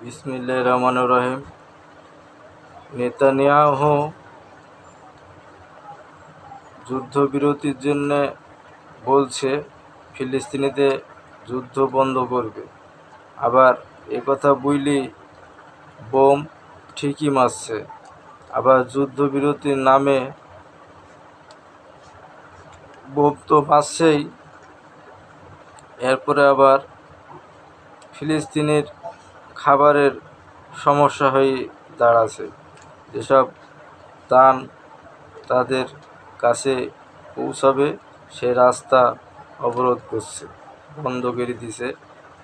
বিসমিল্লাহির রহমানির রহিম। নেতানিয়াহু যুদ্ধবিরতির জন্য বলছে ফিলিস্তিনিতে যুদ্ধ বন্ধ করবে, আবার একথা বইলি বোম ঠিকই মারছে। আবার যুদ্ধবিরতির নামে বোম তো মারছেই, এরপরে আবার ফিলিস্তিনের খাবারের সমস্যা হয়ে দাঁড়াছে। যেসব ত্রাণ তাদের কাছে পৌঁছাবে সে রাস্তা অবরোধ করছে, বন্ধ করে দিছে,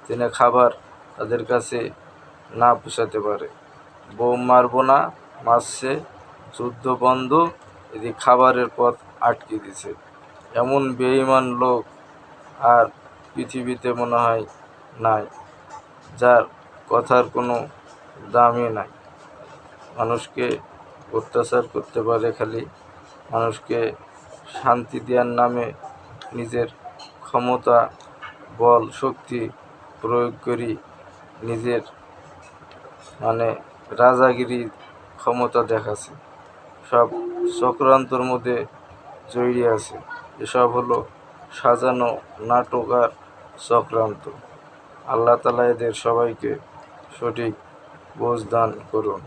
যেন খাবার তাদের কাছে না পৌঁছাতে পারে। বোম মারব না, মারছে, যুদ্ধ বন্ধ, এদিকে খাবারের পথ আটকে দিছে। এমন বেঈমান লোক আর পৃথিবীতে মনে হয় নাই, যার কথার কোনো দামই নাই। মানুষকে অত্যাচার করতে পারে, খালি মানুষকে শান্তি দেওয়ার নামে নিজের ক্ষমতা, বল, শক্তি প্রয়োগ করি নিজের রাজাগিরি ক্ষমতা দেখাচ্ছে। সব চক্রান্তর মধ্যে জড়িয়ে আছে। এসব হলো সাজানো নাটক আর চক্রান্ত। আল্লাহ তাআলা এদের সবাইকে সঠিক বুঝ দান করুন।